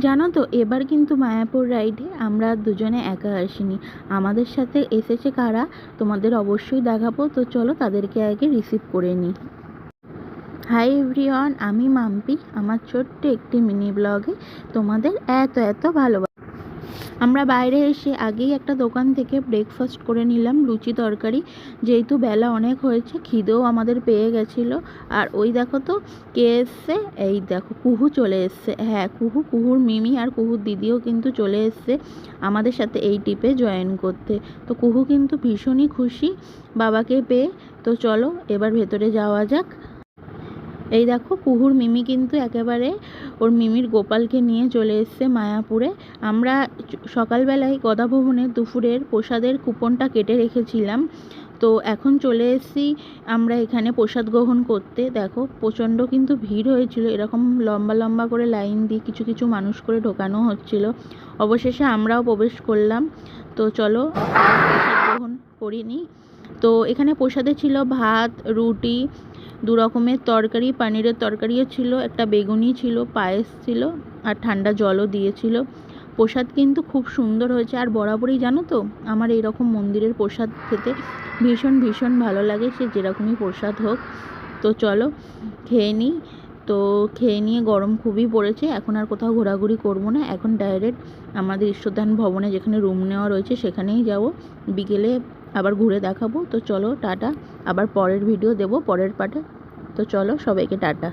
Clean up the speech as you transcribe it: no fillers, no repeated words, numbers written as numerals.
জানো তো, এবার কিন্তু মায়াপুর রাইডে আমরা দুজনে একা আসিনি, আমাদের সাথে এসেছে কারা তোমাদের অবশ্যই দেখাবো। তো চলো তাদেরকে আগে রিসিভ করে নিই। হাই এভরিওয়ান, আমি মাম্পি। আমার ছোট্ট একটি মিনি ব্লগে তোমাদের এত এত ভালোবাসা। আমরা বাইরে এসে আগেই একটা দোকান থেকে ব্রেকফাস্ট করে নিলাম, লুচি তরকারি, যেহেতু বেলা অনেক হয়েছে, খিদেও আমাদের পেয়ে গেছিলো। আর ওই দেখো তো কে এসছে, এই দেখো কুহু চলে এসছে। হ্যাঁ, কুহুর মিমি আর কুহুর দিদিও কিন্তু চলে এসছে আমাদের সাথে এই ট্রিপে জয়েন করতে। তো কুহু কিন্তু ভীষণই খুশি বাবাকে পেয়ে। তো চলো এবার ভেতরে যাওয়া যাক। এই দেখো কুহুর মিমি কিন্তু একেবারে ওর মিমির গোপালকে নিয়ে চলে এসছে মায়াপুরে। আমরা সকালবেলায় গদাভবনে দুপুরের প্রসাদের কুপনটা কেটে রেখেছিলাম, তো এখন চলে এসেছি আমরা এখানে প্রসাদ গ্রহণ করতে। দেখো প্রচণ্ড কিন্তু ভিড় হয়েছিল, এরকম লম্বা লম্বা করে লাইন দিয়ে কিছু কিছু মানুষ করে ঢোকানো হচ্ছিল। অবশেষে আমরাও প্রবেশ করলাম। তো চলো প্রসাদ গ্রহণ করিনি। তো এখানে প্রসাদে ছিল ভাত, রুটি, দু রকমের তরকারি, পনিরের তরকারিও ছিল, একটা বেগুনি ছিল, পায়েস ছিল, আর ঠান্ডা জলও দিয়েছিল। প্রসাদ কিন্তু খুব সুন্দর হয়েছে। আর বরাবরই জানো তো আমার এইরকম মন্দিরের প্রসাদ খেতে ভীষণ ভীষণ ভালো লাগে, সে যেরকমই প্রসাদ হোক। তো চলো খেয়ে নিই। তো খেয়ে নিয়ে গরম খুবই পড়েছে, এখন আর কোথাও ঘোরাঘুরি করবো না, এখন ডাইরেক্ট আমাদের ঈশ্বরধান ভবনে যেখানে রুম নেওয়া রয়েছে সেখানেই যাব, বিকেলে আবার ঘুরে দেখাবো। তো চলো টাটা, আবার পরের ভিডিও দেবো পরের পার্টে। তো চলো সবাইকে টাটা।